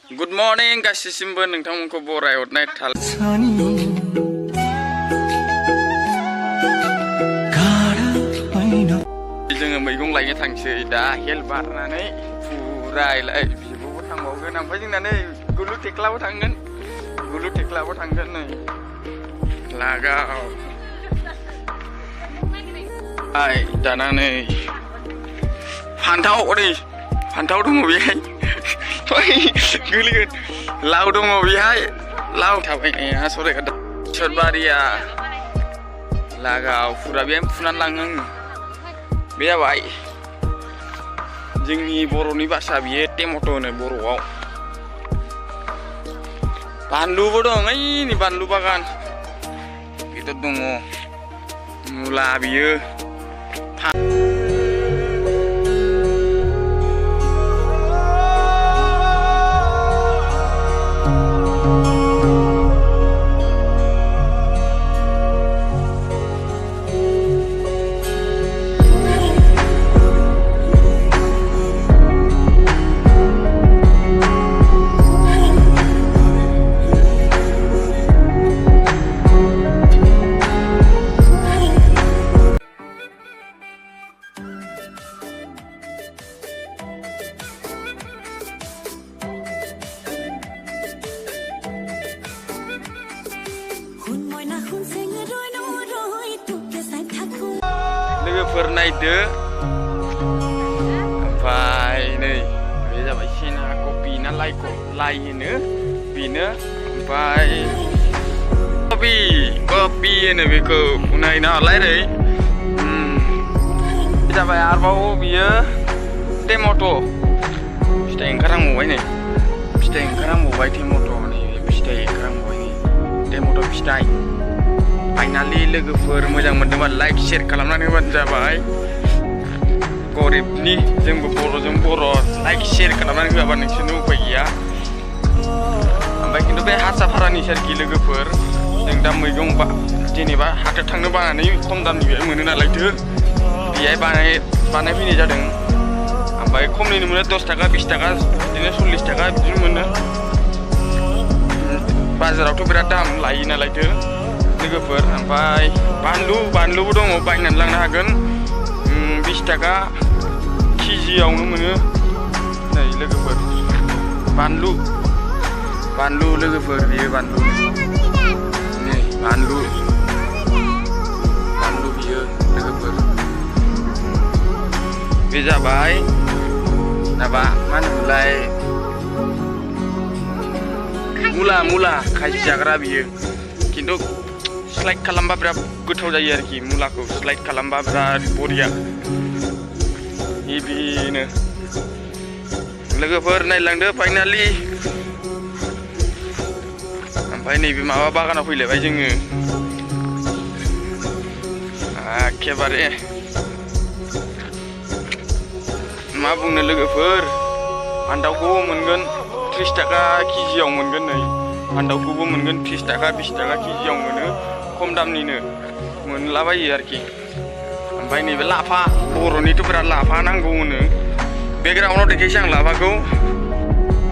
Good morning गासिसिमबो नोंथांमोनखौ बरायहरनाय थाल जोङो मैगं लायनो थांसै दा हेल बारनानै फुरायलाय बिब'बो थांबावगोन ओमफ्राय जोंना नै गुलु टेक्लाबो थांगोन नै लागाव आइ दाना नै फान्थाव दङ बेहाय गोलैगोन लाव दङ बेहाय लाव थाबायनाया सरायगादा सदबारिया लागाव फुरा बेहाय फुनानै लाङो आङो बे जाबाय जोंनि बर'नि भाषा बियो टेमट' होनो बर'आव बानलुबो दं ओइनि बानलु बागान बेथ' दङ मुला बियो लोगोफोर नायदो ओमफ्राय नै बे जाबाय सेना कपि ना लाइ होनो बेनो ओमफ्राय कपि होनो बेखौ उनाय नालाय नै बे जाबाय आरोबाव बियो टेमट' फिथाइ ओंखारहांबावबाय नै टेमट' नै फिथाइ ओंखारहांबावबाय नै टेमट' फिथाइ फाइनालि लोगोफोर मोजां मोनदोंबा लाइक शेयार खालामनानै होबानो जाबाय गरिबनि जोंबो बर'जों बर' लाइक शेयार खालामनानै होआबा नोंसोरनो उपाय गैया ओमफ्राय खिन्थु बे हारसाफारानि आरोखि लोगोफोर जों दा मैगं जेनेबा हाथायाव थांनो बानानै खम दामनि बेहाय मोनो नालायथो बेहाय बानायफैनाय जादों ओमफ्राय खमनिनो मोनो 10 थाखा 20 थाखा बिदिनो 40 थाखा बिदिनो मोनो बाजारावथ' बिराद दाम लायो नालायथो लोगोफोर ओमफ्राय बानलुबो दङ बायनानै लांनो हागोन 20 थाखा केजियावनो मोनो नै लोगोफोर बानलु लोगोफोर बेयो बानलु नै बानलु बियो लोगोफोर बे जाबाय माबा मा होनोमोनलाय मुला खाजि जाग्रा बियो खिन्थु स्लाइड खालामबा बिराद गोथाव जायो आरोखि मुलाखौ स्लाइड खालामबा बिराद बरिया बेनो लोगोफोर नायलांदो फाइनालि ओमफ्राय नैबे माबा बागानाव फैलायबाय जोङो एखेबारे मा बुंनो लोगोफोर फान्थावखौबो मोनगोन 30 थाखा केजियाव मोनगोन नै फान्थावखौबो मोनगोन 30 थाखा 20 थाखा केजियाव मोनो खम दामनिनो मोनलाबायो आरोखि ओमफ्राय नैबे लाफा बर'निथ' बिराद लाफा नांगौ होनो बेकग्राउन्डआव देखायसै आं लाफाखौ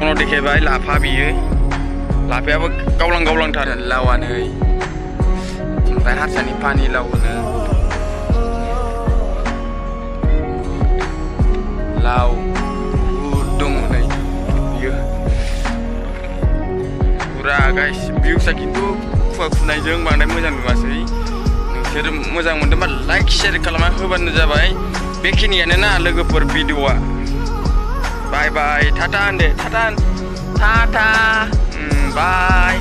उनाव देखायबाय लाफा बियो लाफायाबो गावलांथार लावा नै ओमफ्राय हारसानि पानि लाव होनो लाव दङ नै बियो फुरा गाइस भिउसा खिन्थु फुनायजों बांद्राय मोजां नुवासै नोंसोर मोजां मोनदोंबा लाइक शेयार खालामना होबानो जाबाय बेखिनियानो ना लोगोफोर भिडिअआ बाय टाटा होनदो टाटा बाय